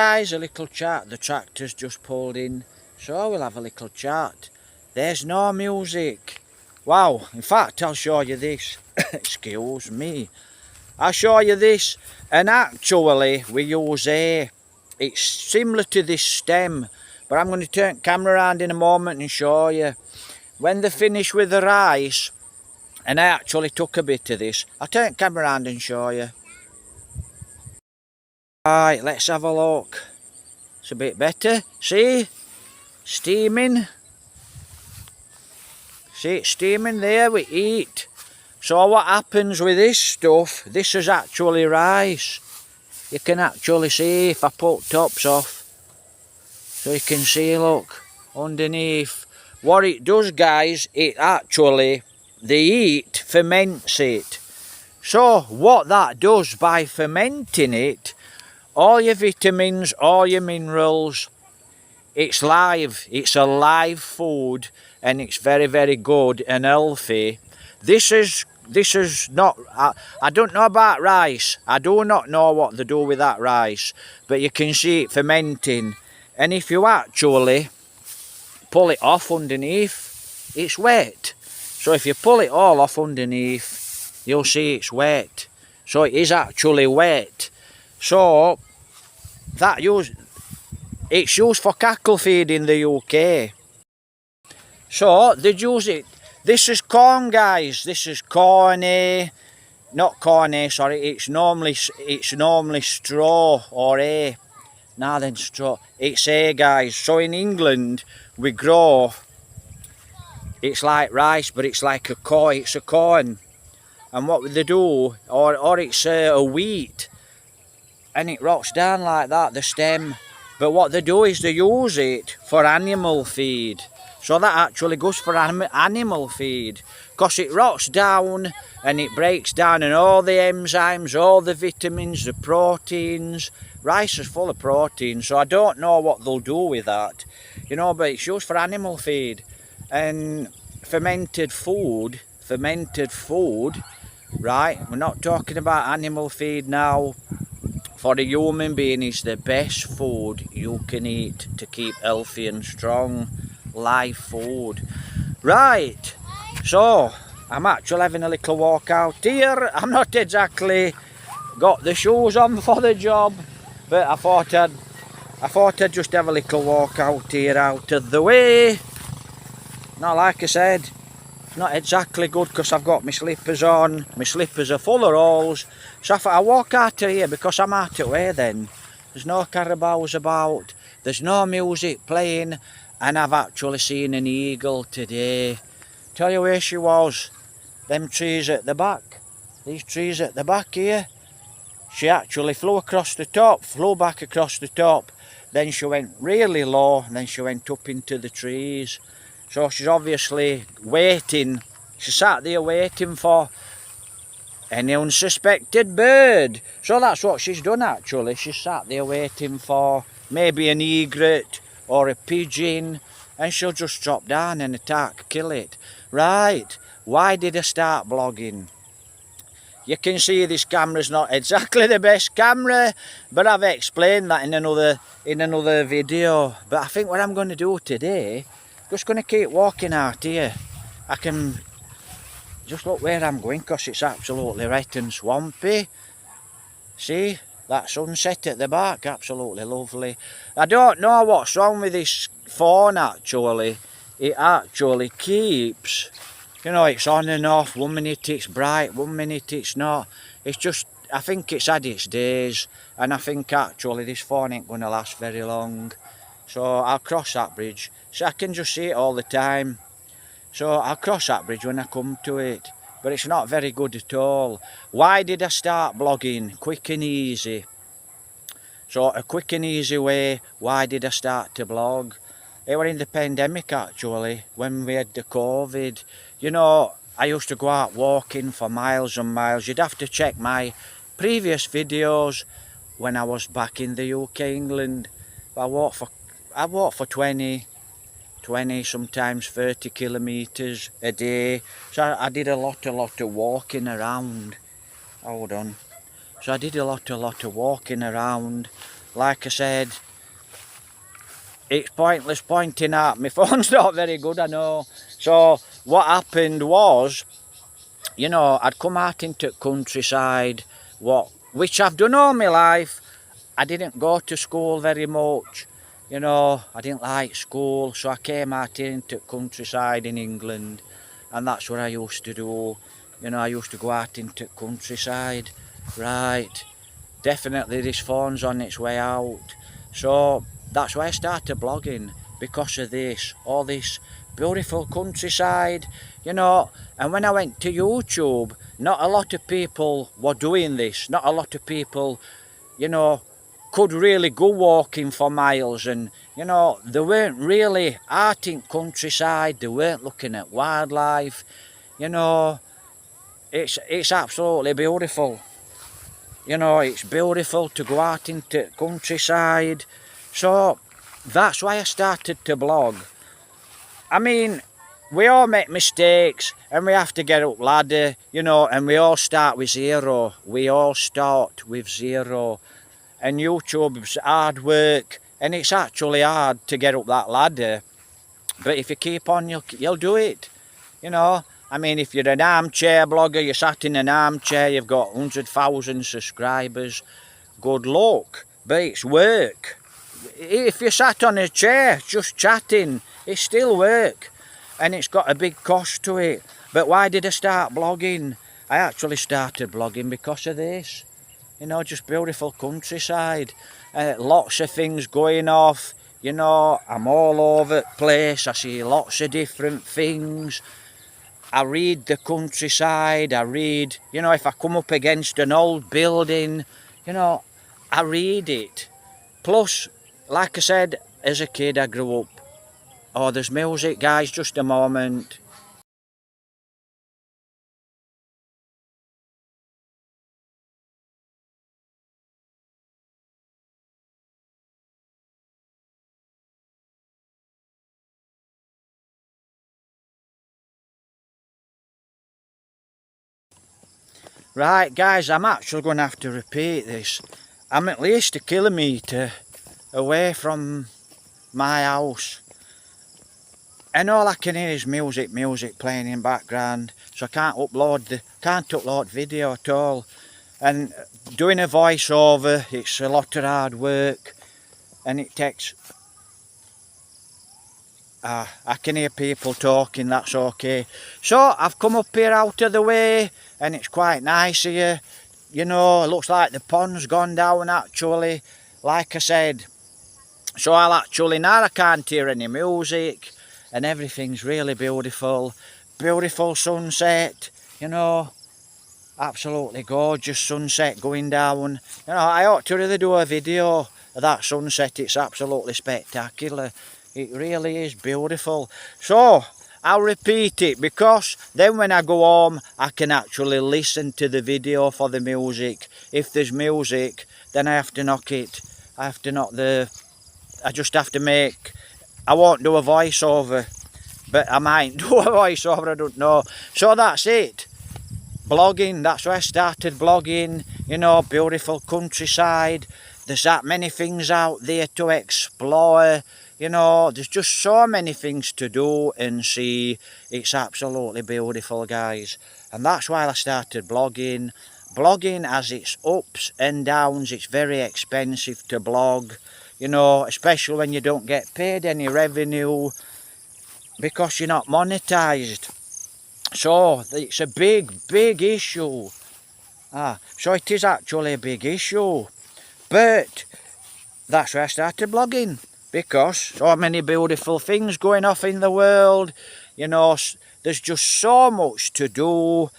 Guys, a little chat. The tractor's just pulled in, so we'll have a little chat. There's no music. Wow, in fact, I'll show you this. Excuse me. I'll show you this, and actually we use it's similar to this stem, but I'm going to turn the camera around in a moment and show you. When they finish with the rice, and I actually took a bit of this, I'll turn the camera around and show you. Right, let's have a look. It's a bit better. See? Steaming. See it steaming there, we eat. So what happens with this stuff, this is actually rice. You can actually see if I pull tops off. So you can see, look, underneath. What it does, guys, it actually, they eat, ferments it. So what that does by fermenting it, all your vitamins, all your minerals, it's live, it's a live food, and it's very, very good and healthy. This is not, I don't know about rice. I do not know what they do with that rice, but you can see it fermenting. And if you actually pull it off underneath, it's wet. So if you pull it all off underneath, you'll see it's wet. So it is actually wet. So it's used for cattle feed in the UK. So they use it. This is corn, guys. This is corn, not corn, sorry. It's normally straw or hay. Nah, then straw. It's hay, guys. So in England we grow. It's like rice, but it's like a corn. It's a corn. And what they do, or it's a wheat, and it rots down like that, the stem. But what they do is they use it for animal feed. So that actually goes for animal feed, because it rots down and it breaks down, and all the enzymes, all the vitamins, the proteins. Rice is full of protein, so I don't know what they'll do with that, you know, but it's used for animal feed. And fermented food, right, we're not talking about animal feed now. For a human being, is the best food you can eat to keep healthy and strong. Live food. Right, so I'm actually having a little walk out here. I'm not exactly got the shoes on for the job, but I thought I'd just have a little walk out here, out of the way. Now, like I said, it's not exactly good because I've got my slippers on. My slippers are full of holes, so I thought I'd walk out of here because I'm out of the way then. There's no carabaos about, there's no music playing, and I've actually seen an eagle today. Tell you where she was. Them trees at the back. These trees at the back here. She actually flew across the top, flew back across the top. Then she went really low, and then she went up into the trees. So she's obviously waiting. She sat there waiting for any unsuspected bird. So that's what she's done actually. She sat there waiting for maybe an egret or a pigeon, and she'll just drop down and attack, kill it. Right, why did I start vlogging? You can see this camera's not exactly the best camera, but I've explained that in another video. But I think what I'm going to do today, just going to keep walking out here. I can just look where I'm going because it's absolutely wet and swampy. See? That sunset at the back, absolutely lovely. I don't know what's wrong with this phone actually. It actually keeps, you know, it's on and off. 1 minute it's bright, 1 minute it's not. It's just, I think it's had its days, and I think actually this phone ain't going to last very long. So I'll cross that bridge. So I can just see it all the time. So I'll cross that bridge when I come to it. But it's not very good at all. Why did I start blogging? Quick and easy. So a quick and easy way, why did I start to blog? It was in the pandemic actually, when we had the COVID. You know, I used to go out walking for miles and miles. You'd have to check my previous videos when I was back in the UK, England. I walked for 20, sometimes 30 kilometres a day. So I did a lot of walking around. Hold on. So I did a lot of walking around. like I said, it's pointless pointing at. My phone's not very good, I know. So what happened was, you know, I'd come out into countryside, which I've done all my life. I didn't go to school very much, you know, I didn't like school, so I came out into countryside in England, and that's what I used to do. You know, I used to go out into countryside. Right, definitely this phone's on its way out. So that's why I started blogging, because of this, all this beautiful countryside, you know. And when I went to YouTube, not a lot of people were doing this. Not a lot of people, you know, could really go walking for miles, and you know, they weren't really out in countryside, they weren't looking at wildlife, you know. It's absolutely beautiful. You know, it's beautiful to go out into countryside. So that's why I started to blog. I mean, we all make mistakes and we have to get up ladder, you know, and we all start with zero. We all start with zero. And YouTube's hard work, and it's actually hard to get up that ladder. But if you keep on, you'll do it, you know. I mean, if you're an armchair blogger, you're sat in an armchair, you've got 100,000 subscribers, good luck. But it's work. If you're sat on a chair just chatting, it's still work. And it's got a big cost to it. But why did I start blogging? I actually started blogging because of this. You know, just beautiful countryside. Lots of things going off. You know, I'm all over the place. I see lots of different things. I read the countryside. I read, you know, if I come up against an old building, you know, I read it. Plus, like I said, as a kid I grew up. Oh, there's music, guys, just a moment. Right, guys, I'm actually going to have to repeat this. I'm at least a kilometre away from my house. And all I can hear is music playing in background. So I can't upload video at all. And doing a voiceover, it's a lot of hard work. And it takes... I can hear people talking, that's okay. So I've come up here out of the way, and it's quite nice here. You know, it looks like the pond's gone down actually, like I said. So now I can't hear any music, and everything's really beautiful. Beautiful sunset, you know. Absolutely gorgeous sunset going down. You know, I ought to really do a video of that sunset. It's absolutely spectacular. It really is beautiful. So I'll repeat it, because then when I go home I can actually listen to the video for the music. If there's music, then I have to knock it. I just have to make... I won't do a voiceover, but I might do a voiceover, I don't know. So that's it. Blogging, that's why I started blogging. You know, beautiful countryside. There's that many things out there to explore. You know, there's just so many things to do and see. It's absolutely beautiful, guys. And that's why I started blogging. Blogging has its ups and downs. It's very expensive to blog. You know, especially when you don't get paid any revenue, because you're not monetized. So it's a big issue. So it is actually a big issue. But that's why I started blogging. Because so many beautiful things going off in the world, you know, there's just so much to do.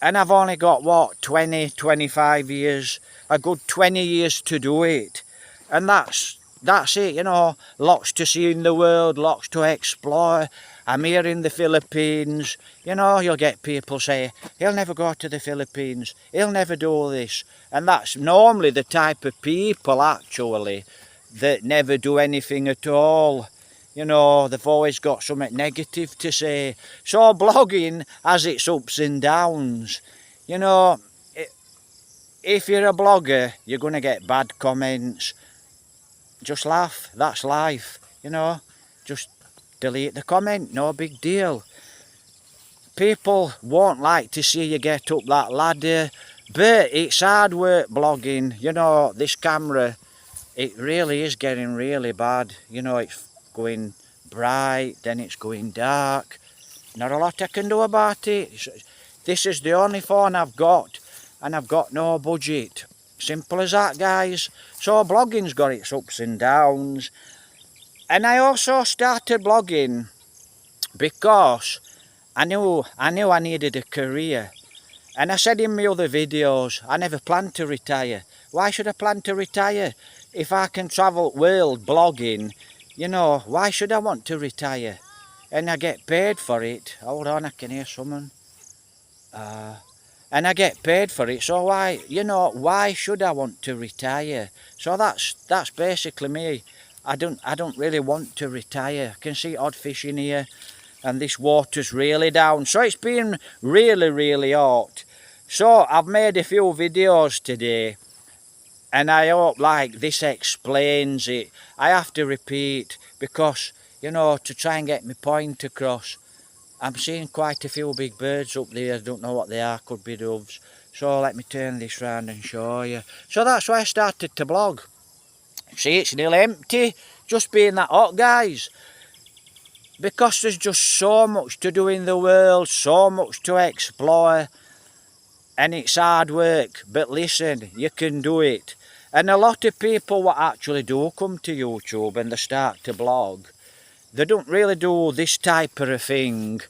And I've only got, what, 25 years, a good 20 years to do it. And that's it, you know, lots to see in the world, lots to explore. I'm here in the Philippines, you know, you'll get people say, he'll never go to the Philippines, he'll never do this. And that's normally the type of people, actually, that never do anything at all. You know, they've always got something negative to say. So blogging has its ups and downs. You know, if you're a blogger, you're going to get bad comments. just laugh. That's life, you know. Just delete the comment, no big deal. People won't like to see you get up that ladder, but it's hard work blogging. You know, this camera, it really is getting really bad. You know, it's going bright, then it's going dark. Not a lot I can do about it. This is the only phone I've got, and I've got no budget. Simple as that, guys. So blogging's got its ups and downs. And I also started blogging because I knew I needed a career. And I said in my other videos, I never planned to retire. Why should I plan to retire? If I can travel world blogging, you know, why should I want to retire? And I get paid for it. Hold on, I can hear someone. And I get paid for it, so why, you know, why should I want to retire? So that's basically me. I don't really want to retire. I can see odd fish in here, and this water's really down. So it's been really, really hot. So I've made a few videos today, and I hope like this explains it. I have to repeat because, you know, to try and get my point across. I'm seeing quite a few big birds up there. I don't know what they are, could be doves. So let me turn this round and show you. So that's why I started to blog. See, it's nearly empty, just being that hot, guys. Because there's just so much to do in the world, so much to explore. And it's hard work, but listen, you can do it. And a lot of people what actually do come to YouTube and they start to blog, they don't really do this type of a thing,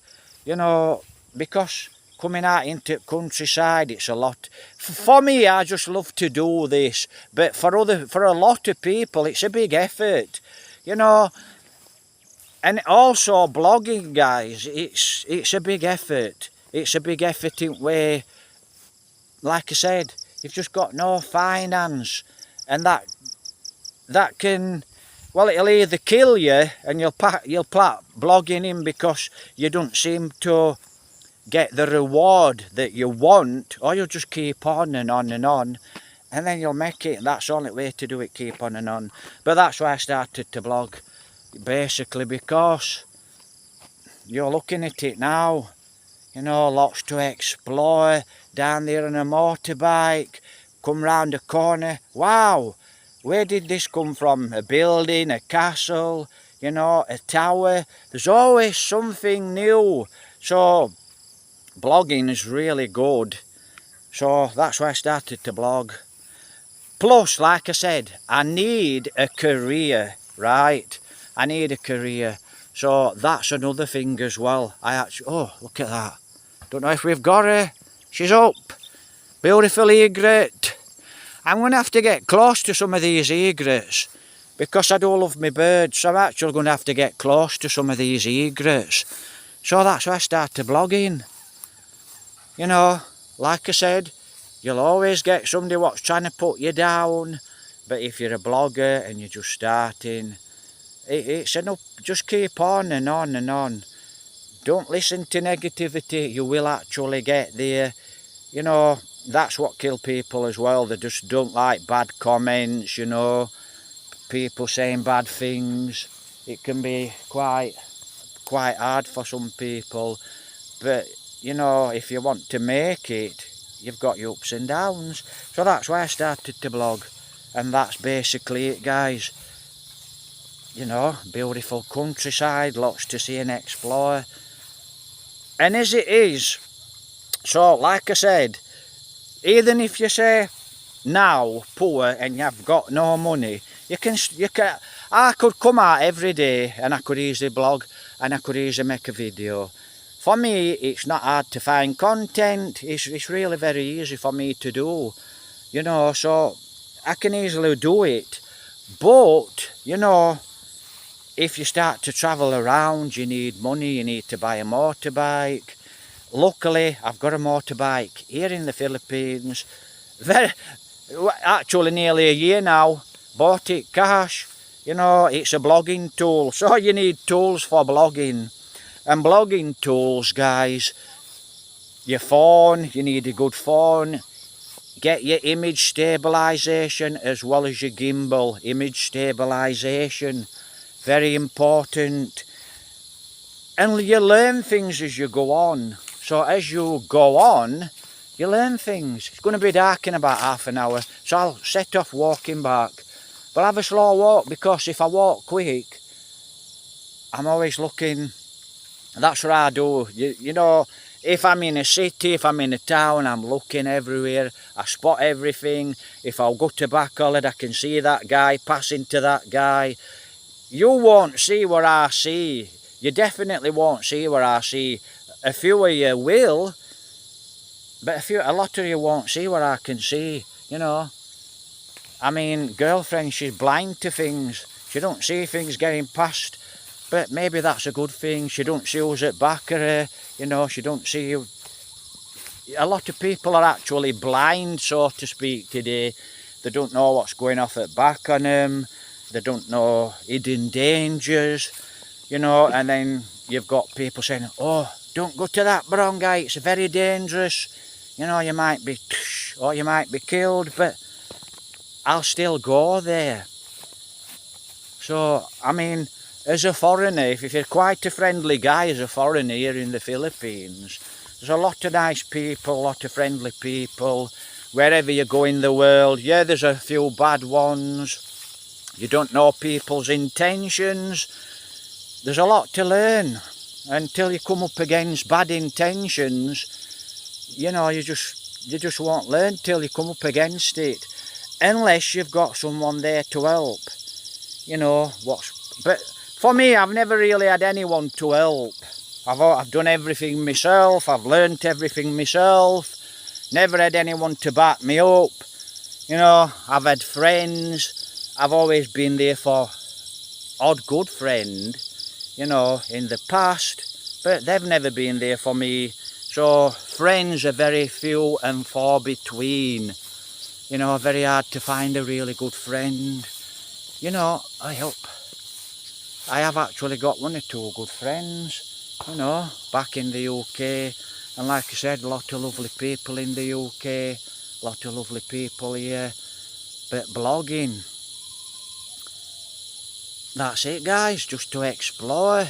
you know, because coming out into countryside, it's a lot. For me, I just love to do this, but for a lot of people, it's a big effort, you know. And also blogging, guys, it's a big effort. It's a big effort in way. Like I said, you've just got no finance, and that can, well, it'll either kill you and you'll plat blogging in because you don't seem to get the reward that you want, or you'll just keep on and on and on, and then you'll make it. And that's the only way to do it, keep on and on. But that's why I started to blog, basically because you're looking at it now, you know, lots to explore. Down there on a motorbike, come round a corner, wow, where did this come from? A building, a castle, you know, a tower. There's always something new. So blogging is really good. So that's why I started to blog. Plus, like I said, I need a career, right? I need a career. So that's another thing as well. I actually, oh, look at that. Don't know if we've got her. She's up. Beautiful egret. I'm going to have to get close to some of these egrets because I do love my birds. So I'm actually going to have to get close to some of these egrets. So that's why I started blogging. You know, like I said, you'll always get somebody what's trying to put you down. But if you're a blogger and you're just starting, it's enough. Just keep on and on and on. Don't listen to negativity. You will actually get there. You know, that's what kills people as well. They just don't like bad comments, you know. People saying bad things. It can be quite hard for some people. But, you know, if you want to make it, you've got your ups and downs. So that's why I started to blog. And that's basically it, guys. You know, beautiful countryside, lots to see and explore. And as it is, so like I said, even if you say now poor and you've got no money, you can I could come out every day and I could easily blog and I could easily make a video. For me, it's not hard to find content. It's really very easy for me to do, you know, so I can easily do it. But, you know, if you start to travel around, you need money, you need to buy a motorbike. Luckily, I've got a motorbike here in the Philippines. Actually nearly a year now. Bought it cash. You know, it's a blogging tool. So you need tools for blogging. And blogging tools, guys, your phone, you need a good phone. get your image stabilization as well as your gimbal. Image stabilization, very important. And you learn things as you go on. So as you go on, you learn things. It's going to be dark in about half an hour, so I'll set off walking back. But I'll have a slow walk, because if I walk quick, I'm always looking. That's what I do. You know, if I'm in a city, if I'm in a town, I'm looking everywhere. I spot everything. If I'll go to Bacolod, I can see that guy, passing to that guy. You won't see what I see. You definitely won't see what I see. A few of you will, but a lot of you won't see what I can see, you know. I mean, girlfriend, she's blind to things. She don't see things getting past, but maybe that's a good thing. She don't see who's at back of her, you know, she don't see you. A lot of people are actually blind, so to speak, today. They don't know what's going off at back on them. They don't know hidden dangers, you know, and then you've got people saying, oh, don't go to that barangay, it's very dangerous. You know, you might be, or you might be killed, but I'll still go there. So, I mean, as a foreigner, if you're quite a friendly guy as a foreigner here in the Philippines, there's a lot of nice people, a lot of friendly people, wherever you go in the world. Yeah, there's a few bad ones. You don't know people's intentions. There's a lot to learn. Until you come up against bad intentions, you know, you just won't learn till you come up against it, unless you've got someone there to help, you know. But for me, I've never really had anyone to help. I've done everything myself. I've learnt everything myself. Never had anyone to back me up, you know. I've had friends. I've always been there for odd good friend, you know, in the past, but they've never been there for me. So friends are very few and far between, you know, very hard to find a really good friend. You know, I hope I have actually got one or two good friends, you know, back in the UK. And like I said, a lot of lovely people in the UK, a lot of lovely people here. But blogging, that's it, guys, just to explore,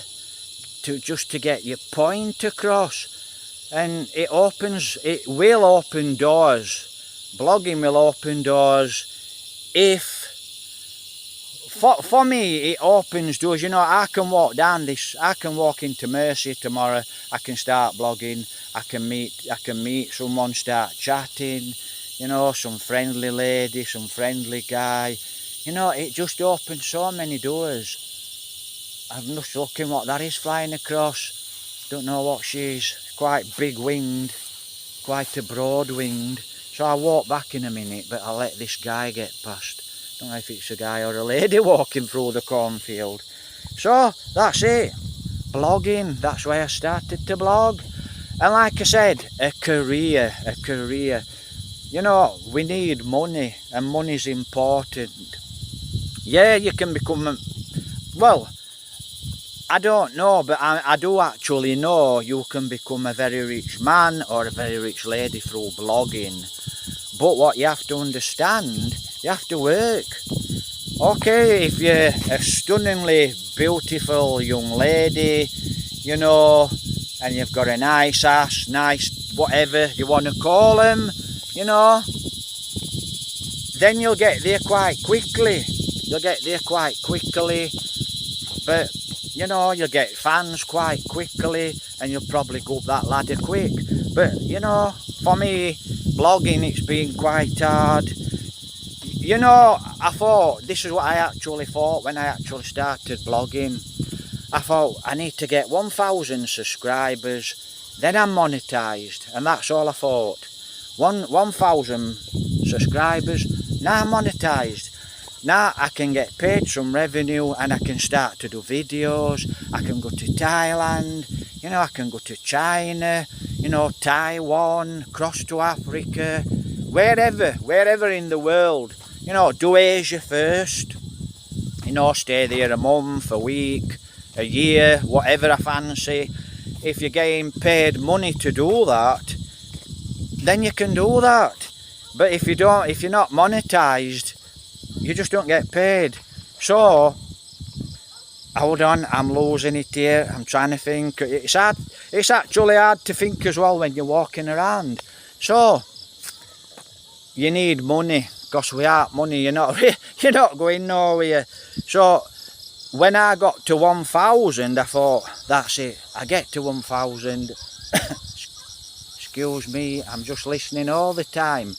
just to get your point across. And it will open doors. Blogging will open doors if, for me, it opens doors. You know, I can walk down this, I can walk into Mercy tomorrow, I can start blogging, I can meet someone, start chatting, you know, some friendly lady, some friendly guy. You know, it just opens so many doors. I'm just looking what that is flying across. Don't know what she is. Quite big winged, quite a broad winged. So I'll walk back in a minute, but I'll let this guy get past. Don't know if it's a guy or a lady walking through the cornfield. So that's it. Blogging, that's why I started to blog. And like I said, a career. You know, we need money, and money's important. Yeah, you can become, well, I don't know, but I do actually know you can become a very rich man or a very rich lady through blogging. But what you have to understand, you have to work. Okay, if you're a stunningly beautiful young lady, you know, and you've got a nice ass, nice whatever you want to call them, you know, then you'll get there quite quickly. You'll get there quite quickly, but you know, you'll get fans quite quickly, and you'll probably go up that ladder quick. But you know, for me, blogging, it's been quite hard. You know, I thought, this is what I actually thought when I actually started blogging. I thought, I need to get 1,000 subscribers, then I'm monetized, and that's all I thought. 1,000 subscribers, now I'm monetized. Now I can get paid some revenue, and I can start to do videos. I can go to Thailand, you know, I can go to China, you know, Taiwan, cross to Africa, wherever in the world. You know, do Asia first, you know, stay there a month, a week, a year, whatever I fancy. If you're getting paid money to do that, then you can do that. But if you're not monetized, you just don't get paid. So hold on, I'm losing it here. I'm trying to think. It's hard. It's actually hard to think as well when you're walking around. So you need money, because without money you're not going nowhere. So when I got to 1,000, I thought, that's it. I get to 1,000. Excuse me, I'm just listening all the time.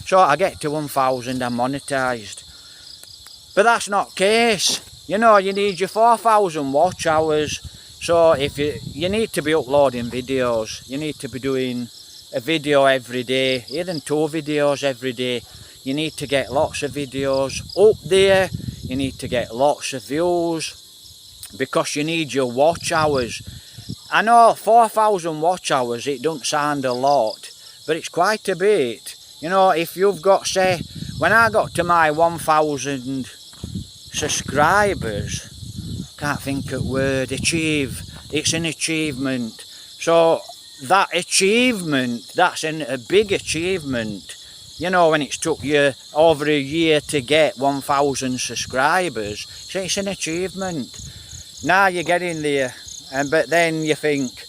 So I get to 1,000, I'm monetized. But that's not the case. You know, you need your 4,000 watch hours. So if you need to be uploading videos, you need to be doing a video every day, even 2 videos every day. You need to get lots of videos up there. You need to get lots of views, because you need your watch hours. I know 4,000 watch hours, it don't sound a lot, but it's quite a bit. You know, if you've got, say, when I got to my 1,000 subscribers, can't think of the word, achieve, it's an achievement. So that achievement, that's a big achievement. You know, when it's took you over a year to get 1,000 subscribers, so it's an achievement. Now you're getting there, but then you think,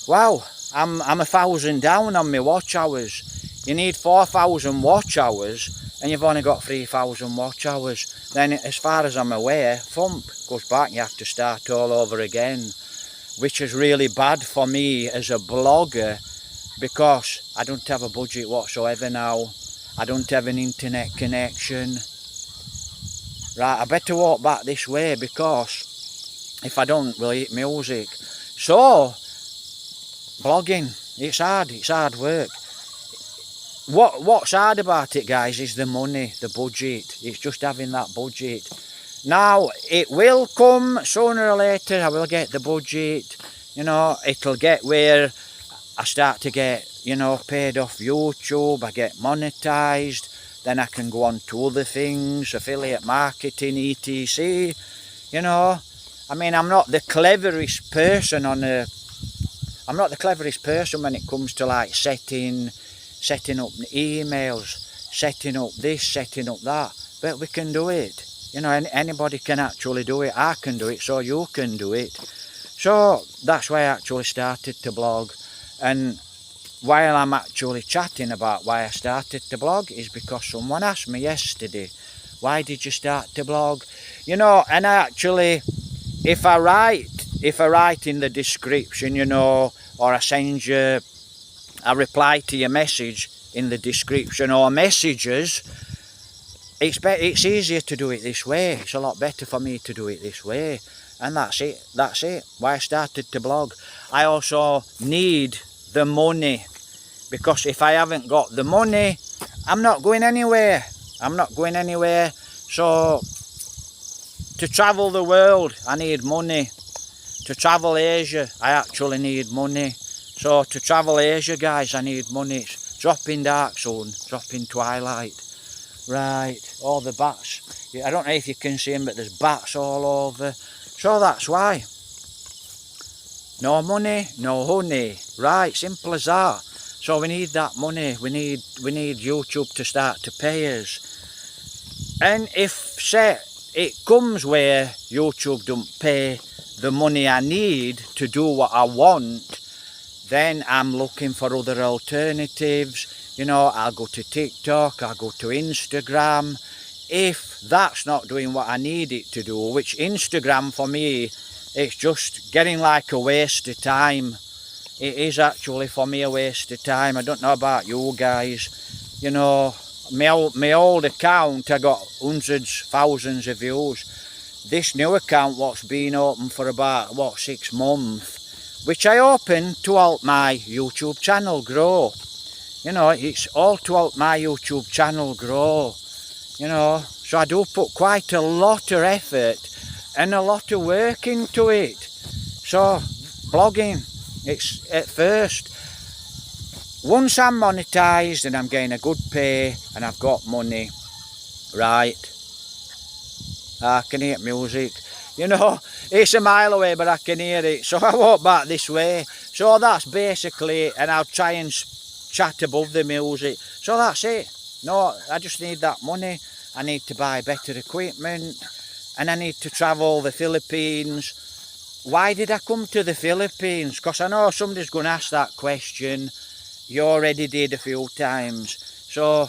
wow, I'm 1,000 down on my watch hours. You need 4,000 watch hours, and you've only got 3,000 watch hours. Then, as far as I'm aware, thump goes back. You have to start all over again, which is really bad for me as a blogger, because I don't have a budget whatsoever now. I don't have an internet connection. Right, I better walk back this way, because if I don't, we'll eat music. So, blogging, it's hard work. What's hard about it, guys, is the money, the budget. It's just having that budget. Now, it will come sooner or later. I will get the budget. You know, it'll get where I start to get, you know, paid off YouTube. I get monetized. Then I can go on to other things, affiliate marketing, etc. You know, I mean, I'm not the cleverest person when it comes to like setting up emails, setting up this, setting up that, but we can do it. You know, anybody can actually do it. I can do it, so you can do it. So that's why I actually started to blog. And while I'm actually chatting about why I started to blog, is because someone asked me yesterday, why did you start to blog? You know, and I actually, if I write in the description, you know, or I send you a reply to your message in the description, or messages, it's easier to do it this way. It's a lot better for me to do it this way. And that's it. Why I started to blog. I also need the money, because if I haven't got the money, I'm not going anywhere. So to travel the world, I need money. To travel Asia, I actually need money. So to travel Asia, guys, I need money. It's dropping dark soon, dropping twilight. Right, all the bats. I don't know if you can see them, but there's bats all over. So that's why. No money, no honey. Right, simple as that. So we need that money. We need YouTube to start to pay us. And if, say, it comes where YouTube don't pay the money I need to do what I want, then I'm looking for other alternatives. You know, I'll go to TikTok, I'll go to Instagram. If that's not doing what I need it to do, which Instagram for me, it's just getting like a waste of time. It is actually for me a waste of time. I don't know about you guys. You know, my old account, I got hundreds, thousands of views. This new account, what's been open for about, 6 months, which I opened to help my YouTube channel grow. You know, it's all to help my YouTube channel grow. You know, so I do put quite a lot of effort and a lot of work into it. So, blogging, it's at first. Once I'm monetized and I'm getting a good pay and I've got money, right, I can hear music. You know, it's a mile away, but I can hear it. So I walk back this way. So that's basically it. And I'll try and chat above the music. So that's it. No, I just need that money. I need to buy better equipment, and I need to travel the Philippines. Why did I come to the Philippines? Because I know somebody's going to ask that question. You already did a few times. So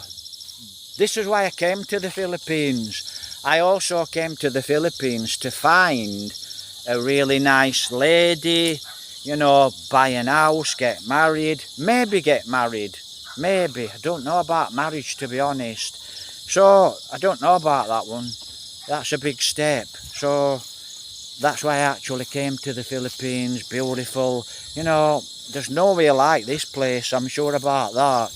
this is why I came to the Philippines. I also came to the Philippines to find a really nice lady, you know, buy an house, get married, maybe get married. Maybe. I don't know about marriage, to be honest. So I don't know about that one. That's a big step. So that's why I actually came to the Philippines. Beautiful. You know, there's nowhere like this place, I'm sure about that.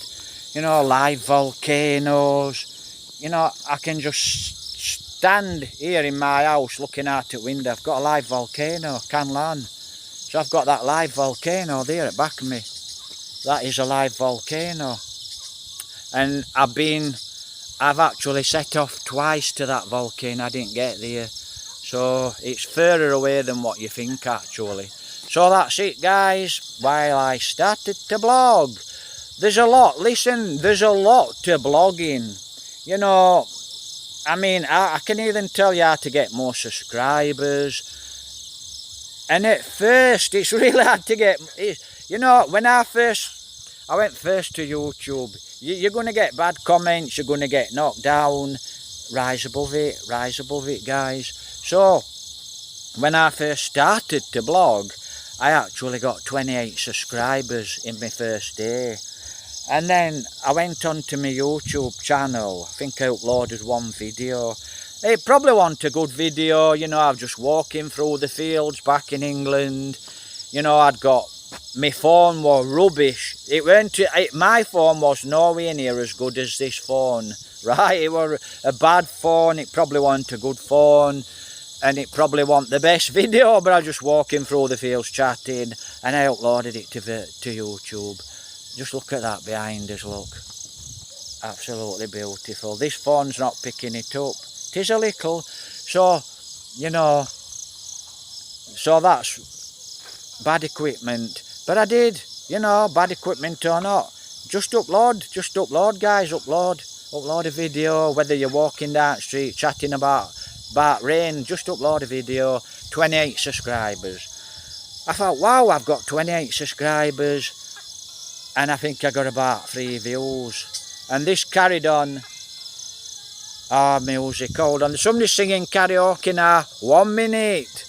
You know, live volcanoes. You know, I can just stand here in my house looking out the window. I've got a live volcano, Canlan. So I've got that live volcano there at the back of me. That is a live volcano. And I've actually set off twice to that volcano. I didn't get there. So it's further away than what you think, actually. So that's it, guys. While I started to blog, there's a lot. Listen, there's a lot to blogging. You know, I mean, I can even tell you how to get more subscribers. And at first, it's really hard to get. You know, when I went first to YouTube, you're going to get bad comments, you're going to get knocked down. Rise above it, guys. So, when I first started to blog, I actually got 28 subscribers in my first day. And then I went on to my YouTube channel. I think I uploaded one video. It probably wasn't a good video, you know, I'm just walking through the fields back in England. You know, my phone was rubbish. My phone was nowhere near as good as this phone, right? It was a bad phone, it probably wasn't a good phone, and it probably wasn't the best video, but I was just walking through the fields chatting, and I uploaded it to YouTube. Just look at that behind us, look. Absolutely beautiful. This phone's not picking it up. It is a little, so, you know, so that's bad equipment. But I did, you know, bad equipment or not. Just upload, guys, upload a video, whether you're walking down the street, chatting about rain, just upload a video. 28 subscribers. I thought, wow, I've got 28 subscribers, and I think I got about 3 views. And this carried on. Music, hold on, somebody's singing karaoke now. 1 minute.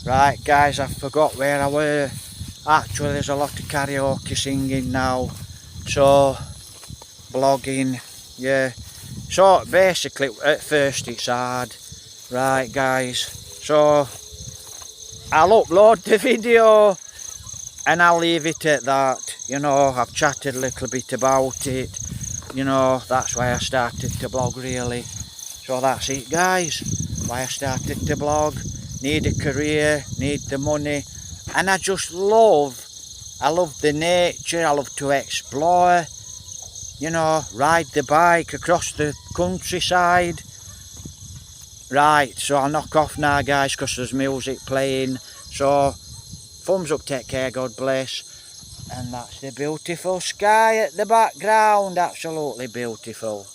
Right, guys, I forgot where I were. Actually, there's a lot of karaoke singing now. So, blogging, yeah. So, basically, at first it's hard. Right, guys. So, I'll upload the video and I'll leave it at that. You know, I've chatted a little bit about it. You know, that's why I started to blog, really. So that's it, guys. Why I started to blog. Need a career, need the money. And I love the nature. I love to explore. You know, ride the bike across the countryside. Right, so I'll knock off now, guys, because there's music playing. So, thumbs up, take care, God bless. And that's the beautiful sky at the background, absolutely beautiful.